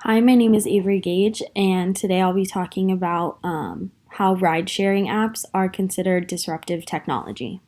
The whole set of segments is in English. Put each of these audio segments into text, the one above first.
Hi, my name is Avery Gage, and today I'll be talking about how ride sharing apps are considered disruptive technology.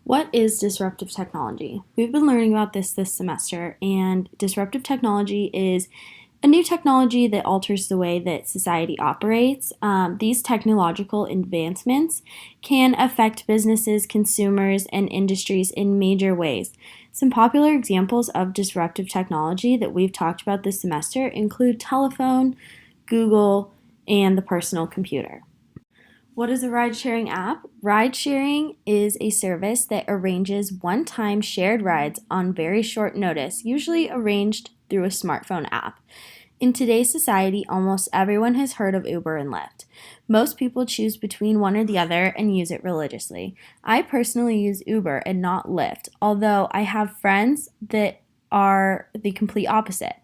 What is disruptive technology? We've been learning about this semester, and disruptive technology is a new technology that alters the way that society operates. These technological advancements can affect businesses, consumers, and industries in major ways. Some popular examples of disruptive technology that we've talked about this semester include telephone, Google, and the personal computer. What is a ride sharing app? Ride sharing is a service that arranges one time shared rides on very short notice, usually arranged through a smartphone app. In today's society, almost everyone has heard of Uber and Lyft. Most people choose between one or the other and use it religiously. I personally use Uber and not Lyft, although I have friends that are the complete opposite.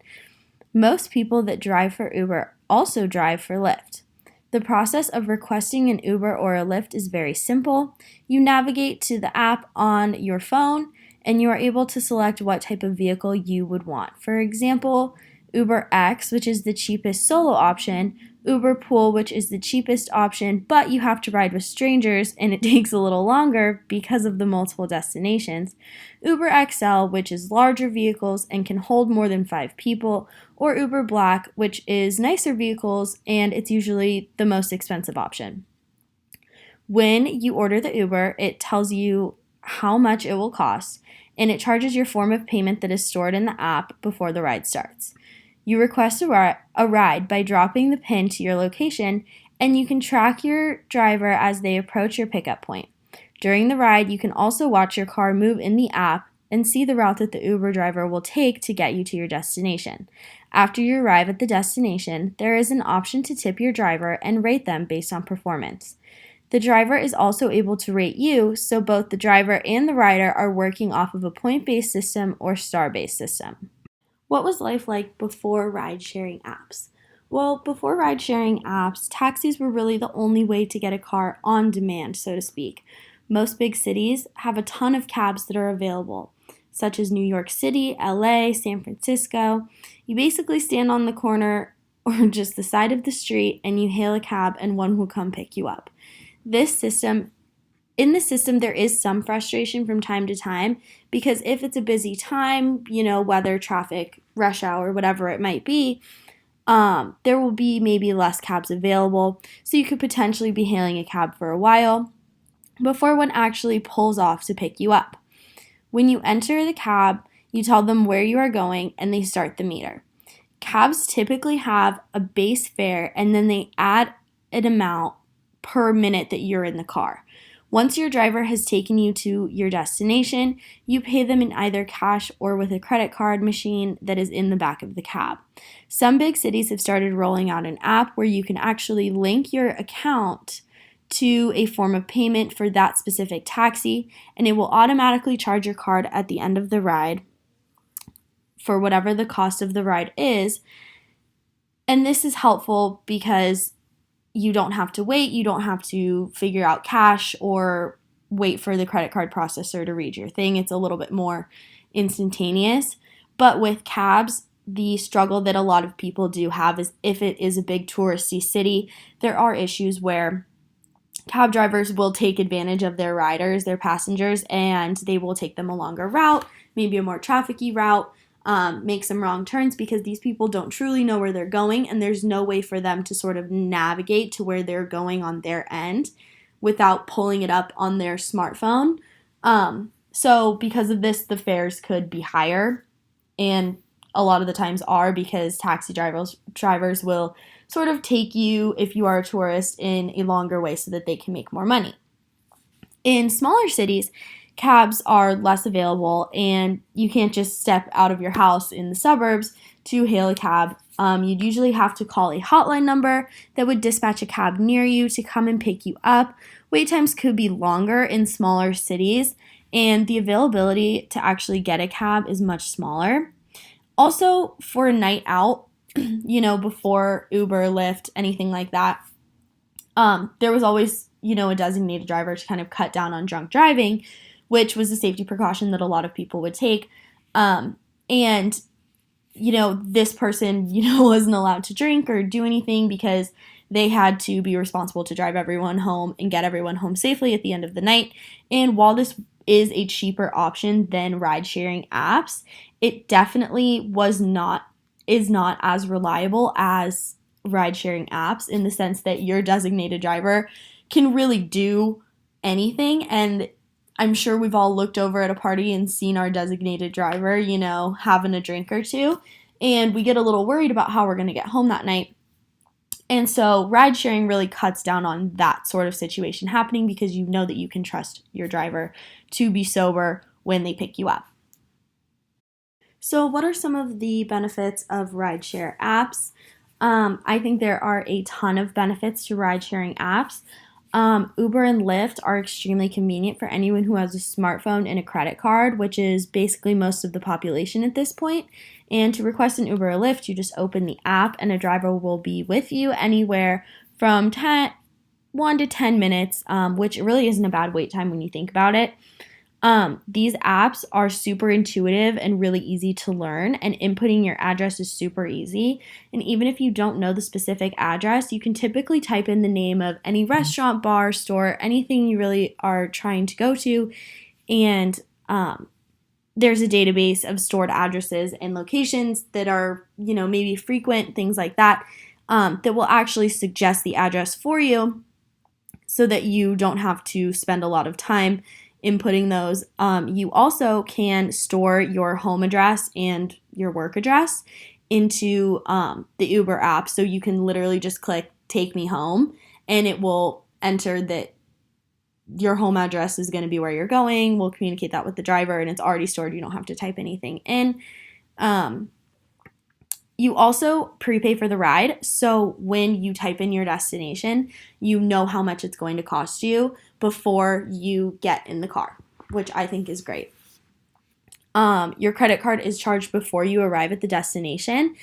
Most people that drive for Uber also drive for Lyft. The process of requesting an Uber or a Lyft is very simple. You navigate to the app on your phone and you are able to select what type of vehicle you would want. For example, Uber X, which is the cheapest solo option, Uber Pool, which is the cheapest option, but you have to ride with strangers and it takes a little longer because of the multiple destinations, Uber XL, which is larger vehicles and can hold more than 5 people, or Uber Black, which is nicer vehicles and it's usually the most expensive option. When you order the Uber, it tells you how much it will cost and it charges your form of payment that is stored in the app before the ride starts. You request a ride by dropping the pin to your location, and you can track your driver as they approach your pickup point. During the ride, you can also watch your car move in the app and see the route that the Uber driver will take to get you to your destination. After you arrive at the destination, there is an option to tip your driver and rate them based on performance. The driver is also able to rate you, so both the driver and the rider are working off of a point-based system or star-based system. What was life like before ride-sharing apps? Well, before ride-sharing apps, taxis were really the only way to get a car on demand, so to speak. Most big cities have a ton of cabs that are available, such as New York City, LA, San Francisco. You basically stand on the corner or just the side of the street and you hail a cab and one will come pick you up. In this system, there is some frustration from time to time because if it's a busy time, weather, traffic, rush hour, whatever it might be, there will be maybe less cabs available. So you could potentially be hailing a cab for a while before one actually pulls off to pick you up. When you enter the cab, you tell them where you are going and they start the meter. Cabs typically have a base fare and then they add an amount per minute that you're in the car. Once your driver has taken you to your destination, you pay them in either cash or with a credit card machine that is in the back of the cab. Some big cities have started rolling out an app where you can actually link your account to a form of payment for that specific taxi, and it will automatically charge your card at the end of the ride for whatever the cost of the ride is. And this is helpful because you don't have to wait, you don't have to figure out cash or wait for the credit card processor to read your thing. It's a little bit more instantaneous. But with cabs, the struggle that a lot of people do have is if it is a big touristy city, there are issues where cab drivers will take advantage of their riders, their passengers, and they will take them a longer route, maybe a more trafficy route, make some wrong turns because these people don't truly know where they're going and there's no way for them to sort of navigate to where they're going on their end without pulling it up on their smartphone. So because of this, the fares could be higher and a lot of the times are because taxi drivers will sort of take you, if you are a tourist, in a longer way so that they can make more money. In smaller cities, cabs are less available and you can't just step out of your house in the suburbs to hail a cab. You'd usually have to call a hotline number that would dispatch a cab near you to come and pick you up. Wait times could be longer in smaller cities and the availability to actually get a cab is much smaller. Also, for a night out, before Uber, Lyft, anything like that, there was always, a designated driver to kind of cut down on drunk driving, which was a safety precaution that a lot of people would take. And this person, wasn't allowed to drink or do anything because they had to be responsible to drive everyone home and get everyone home safely at the end of the night. And while this is a cheaper option than ride sharing apps, it definitely is not as reliable as ride sharing apps in the sense that your designated driver can really do anything. And I'm sure we've all looked over at a party and seen our designated driver, having a drink or two, and we get a little worried about how we're going to get home that night. And so ride sharing really cuts down on that sort of situation happening because you know that you can trust your driver to be sober when they pick you up. So what are some of the benefits of rideshare apps? I think there are a ton of benefits to ride-sharing apps. Uber and Lyft are extremely convenient for anyone who has a smartphone and a credit card, which is basically most of the population at this point. And to request an Uber or Lyft, you just open the app and a driver will be with you anywhere from 1 to 10 minutes, which really isn't a bad wait time when you think about it. These apps are super intuitive and really easy to learn, and inputting your address is super easy. And even if you don't know the specific address, you can typically type in the name of any restaurant, bar, store, anything you really are trying to go to, and there's a database of stored addresses and locations that are, maybe frequent, things like that, that will actually suggest the address for you so that you don't have to spend a lot of time inputting those. You also can store your home address and your work address into the Uber app. So you can literally just click take me home and it will enter that your home address is going to be where you're going. We'll communicate that with the driver and it's already stored. You don't have to type anything in. You also prepay for the ride, so when you type in your destination, you know how much it's going to cost you before you get in the car, which I think is great. Your credit card is charged before you arrive at the destination,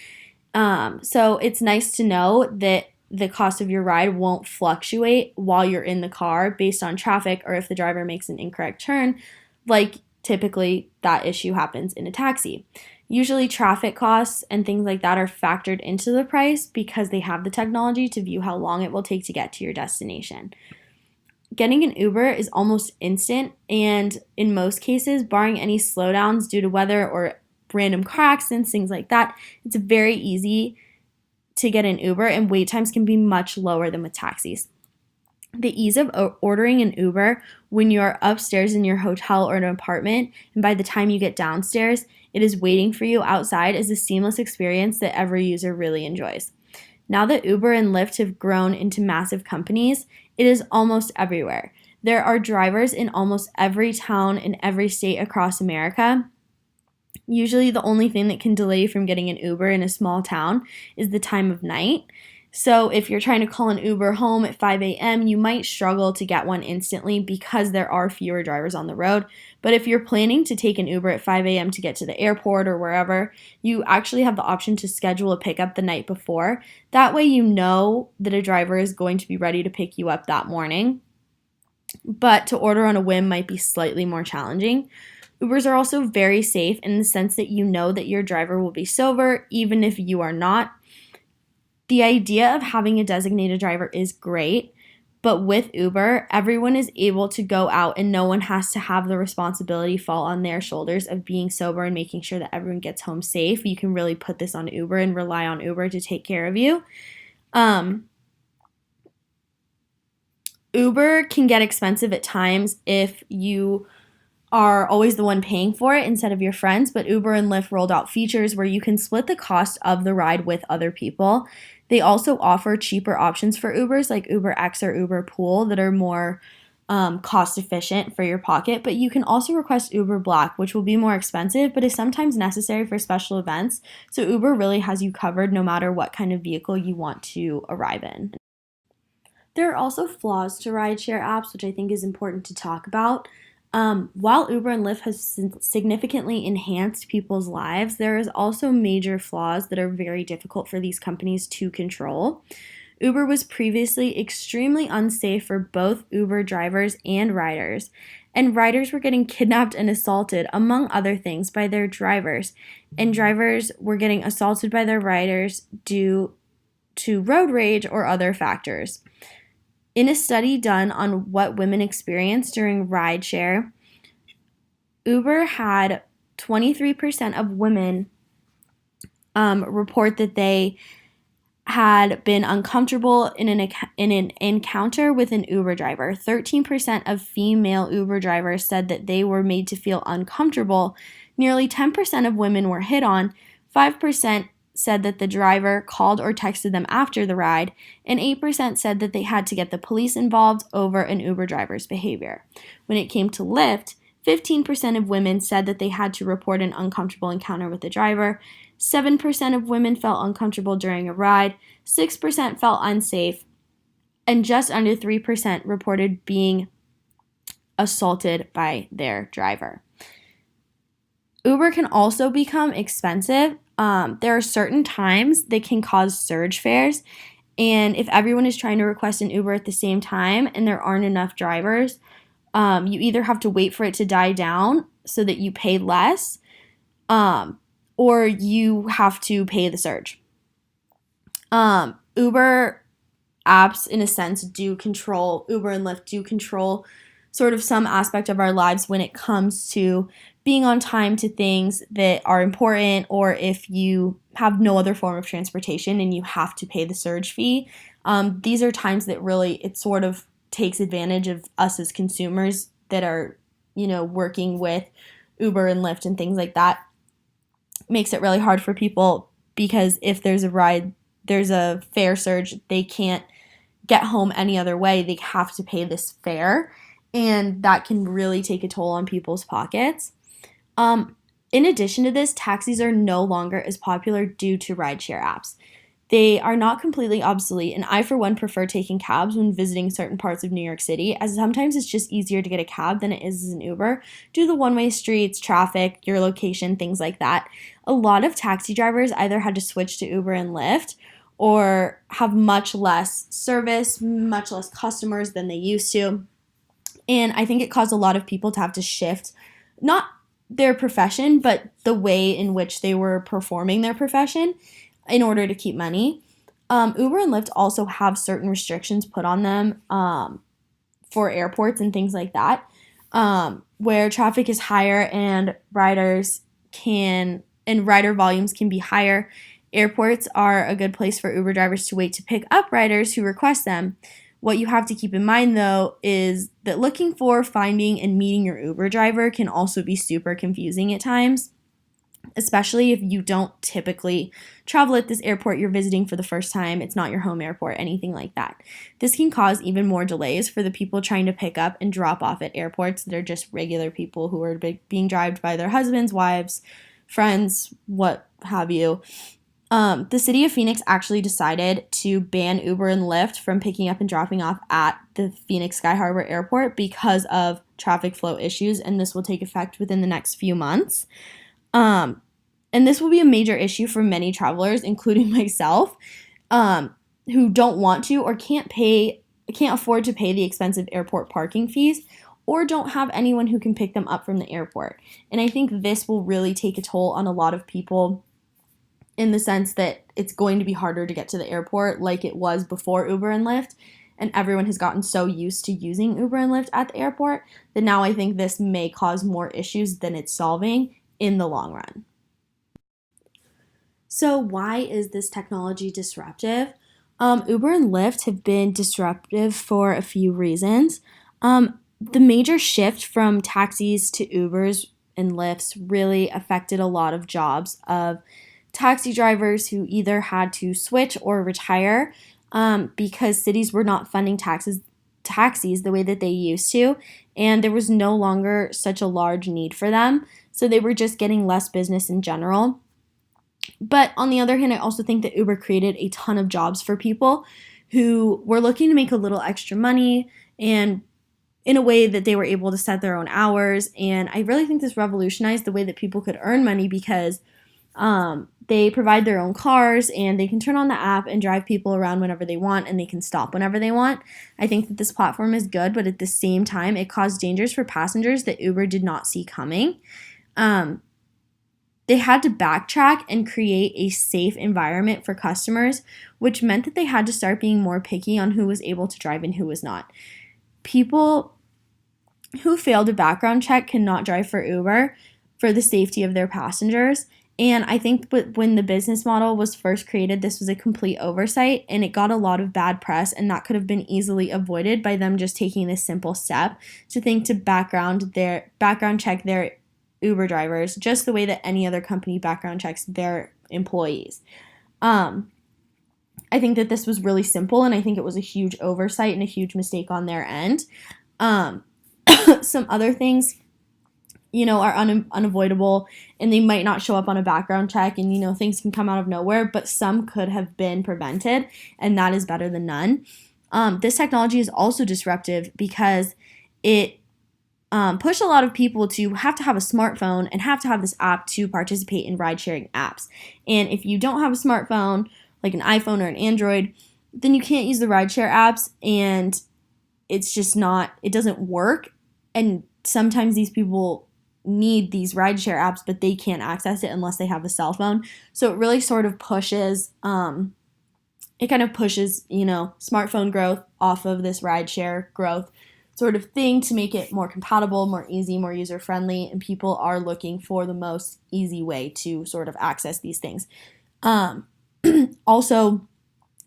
so it's nice to know that the cost of your ride won't fluctuate while you're in the car based on traffic or if the driver makes an incorrect turn, like typically that issue happens in a taxi. Usually traffic costs and things like that are factored into the price because they have the technology to view how long it will take to get to your destination. Getting an Uber is almost instant, and in most cases, barring any slowdowns due to weather or random car accidents, things like that, it's very easy to get an Uber and wait times can be much lower than with taxis. The ease of ordering an Uber when you're upstairs in your hotel or an apartment, and by the time you get downstairs, it is waiting for you outside is a seamless experience that every user really enjoys. Now that Uber and Lyft have grown into massive companies, it is almost everywhere. There are drivers in almost every town in every state across America. Usually the only thing that can delay you from getting an Uber in a small town is the time of night. So if you're trying to call an Uber home at 5 a.m., you might struggle to get one instantly because there are fewer drivers on the road. But if you're planning to take an Uber at 5 a.m. to get to the airport or wherever, you actually have the option to schedule a pickup the night before. That way you know that a driver is going to be ready to pick you up that morning. But to order on a whim might be slightly more challenging. Ubers are also very safe in the sense that you know that your driver will be sober even if you are not. The idea of having a designated driver is great, but with Uber, everyone is able to go out and no one has to have the responsibility fall on their shoulders of being sober and making sure that everyone gets home safe. You can really put this on Uber and rely on Uber to take care of you. Uber can get expensive at times if you are always the one paying for it instead of your friends, but Uber and Lyft rolled out features where you can split the cost of the ride with other people. They also offer cheaper options for Ubers like UberX or Uber Pool that are more cost efficient for your pocket, but you can also request Uber Black, which will be more expensive, but is sometimes necessary for special events. So Uber really has you covered no matter what kind of vehicle you want to arrive in. There are also flaws to rideshare apps, which I think is important to talk about. While Uber and Lyft has significantly enhanced people's lives, there is also major flaws that are very difficult for these companies to control. Uber was previously extremely unsafe for both Uber drivers and riders. And riders were getting kidnapped and assaulted, among other things, by their drivers. And drivers were getting assaulted by their riders due to road rage or other factors. In a study done on what women experience during rideshare, Uber had 23% of women report that they had been uncomfortable in an encounter with an Uber driver. 13% of female Uber drivers said that they were made to feel uncomfortable. Nearly 10% of women were hit on. 5% said that the driver called or texted them after the ride, and 8% said that they had to get the police involved over an Uber driver's behavior. When it came to Lyft, 15% of women said that they had to report an uncomfortable encounter with the driver. 7% of women felt uncomfortable during a ride. 6% felt unsafe. And just under 3% reported being assaulted by their driver. Uber can also become expensive. There are certain times that can cause surge fares. And if everyone is trying to request an Uber at the same time and there aren't enough drivers, you either have to wait for it to die down so that you pay less, or you have to pay the surge. Uber apps, in a sense, Uber and Lyft do control sort of some aspect of our lives when it comes to being on time to things that are important, or if you have no other form of transportation and you have to pay the surge fee. These are times that really it sort of takes advantage of us as consumers that are, working with Uber and Lyft and things like that. Makes it really hard for people because if there's a fare surge, they can't get home any other way. They have to pay this fare, and that can really take a toll on people's pockets. In addition to this, taxis are no longer as popular due to rideshare apps. They are not completely obsolete, and I, for one, prefer taking cabs when visiting certain parts of New York City, as sometimes it's just easier to get a cab than it is as an Uber, due to the one-way streets, traffic, your location, things like that. A lot of taxi drivers either had to switch to Uber and Lyft, or have much less service, much less customers than they used to. And I think it caused a lot of people to have to shift, not their profession, but the way in which they were performing their profession in order to keep money. Uber and Lyft also have certain restrictions put on them for airports and things like that, where traffic is higher and rider volumes can be higher. Airports are a good place for Uber drivers to wait to pick up riders who request them. What you have to keep in mind, though, is that looking for, finding, and meeting your Uber driver can also be super confusing at times, especially if you don't typically travel at this airport you're visiting for the first time. It's not your home airport, anything like that. This can cause even more delays for the people trying to pick up and drop off at airports that are just regular people who are being driven by their husbands, wives, friends, what have you. The city of Phoenix actually decided to ban Uber and Lyft from picking up and dropping off at the Phoenix Sky Harbor Airport because of traffic flow issues, and this will take effect within the next few months. And this will be a major issue for many travelers, including myself, who don't want to or can't afford to pay the expensive airport parking fees, or don't have anyone who can pick them up from the airport. And I think this will really take a toll on a lot of people, in the sense that it's going to be harder to get to the airport like it was before Uber and Lyft, and everyone has gotten so used to using Uber and Lyft at the airport that now I think this may cause more issues than it's solving in the long run. So why is this technology disruptive? Uber and Lyft have been disruptive for a few reasons. The major shift from taxis to Ubers and Lyfts really affected a lot of jobs of taxi drivers who either had to switch or retire because cities were not funding taxis the way that they used to, and there was no longer such a large need for them, so they were just getting less business in general. But on the other hand, I also think that Uber created a ton of jobs for people who were looking to make a little extra money, and in a way that they were able to set their own hours. And I really think this revolutionized the way that people could earn money, because They provide their own cars, and they can turn on the app and drive people around whenever they want, and they can stop whenever they want. I think that this platform is good, but at the same time, it caused dangers for passengers that Uber did not see coming. They had to backtrack and create a safe environment for customers, which meant that they had to start being more picky on who was able to drive and who was not. People who failed a background check cannot drive for Uber for the safety of their passengers. And I think when the business model was first created, this was a complete oversight, and it got a lot of bad press, and that could have been easily avoided by them just taking this simple step to background check their Uber drivers just the way that any other company background checks their employees. I think that this was really simple, and I think it was a huge oversight and a huge mistake on their end. Some other things, are unavoidable, and they might not show up on a background check, and, things can come out of nowhere, but some could have been prevented, and that is better than none. This technology is also disruptive because it pushed a lot of people to have a smartphone and have to have this app to participate in ride-sharing apps. And if you don't have a smartphone, like an iPhone or an Android, then you can't use the rideshare apps, and it's just it doesn't work. And sometimes these people need these rideshare apps, but they can't access it unless they have a cell phone. So it really sort of pushes, smartphone growth off of this rideshare growth sort of thing to make it more compatible, more easy, more user-friendly, and people are looking for the most easy way to sort of access these things. Also,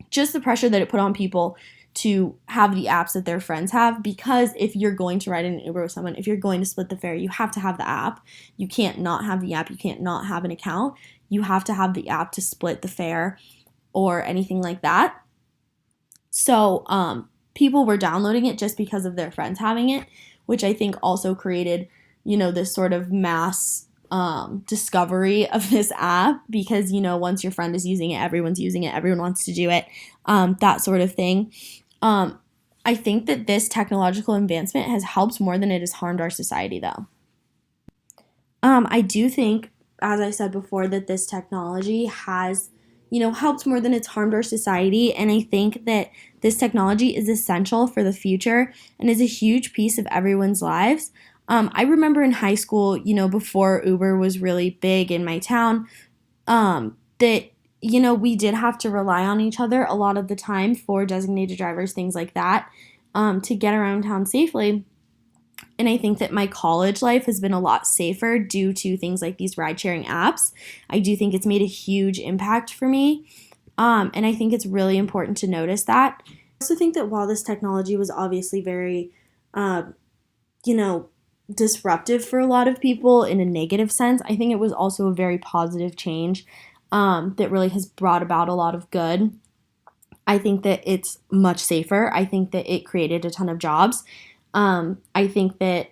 just the pressure that it put on people to have the apps that their friends have, because if you're going to ride in an Uber with someone, if you're going to split the fare, you have to have the app. You can't not have the app. You can't not have an account. You have to have the app to split the fare or anything like that. So people were downloading it just because of their friends having it, which I think also created, this sort of mass discovery of this app, because, once your friend is using it, everyone's using it, everyone wants to do it, that sort of thing. I think that this technological advancement has helped more than it has harmed our society, though. I do think, as I said before, that this technology has, helped more than it's harmed our society, and I think that this technology is essential for the future and is a huge piece of everyone's lives. I remember in high school, before Uber was really big in my town, that we did have to rely on each other a lot of the time for designated drivers, things like that, to get around town safely. And I think that my college life has been a lot safer due to things like these ride-sharing apps. I do think it's made a huge impact for me, and I think it's really important to notice that. I also think that while this technology was obviously very, disruptive for a lot of people in a negative sense, I think it was also a very positive change that really has brought about a lot of good. I think that it's much safer. I think that it created a ton of jobs. I think that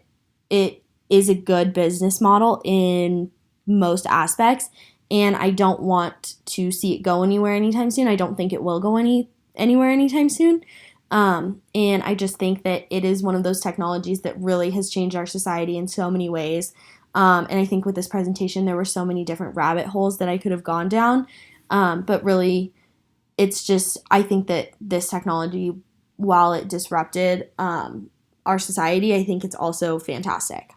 it is a good business model in most aspects, and I don't want to see it go anywhere anytime soon. I don't think it will go anywhere anytime soon. And I just think that it is one of those technologies that really has changed our society in so many ways. And I think with this presentation, there were so many different rabbit holes that I could have gone down. But really, I think that this technology, while it disrupted our society, I think it's also fantastic.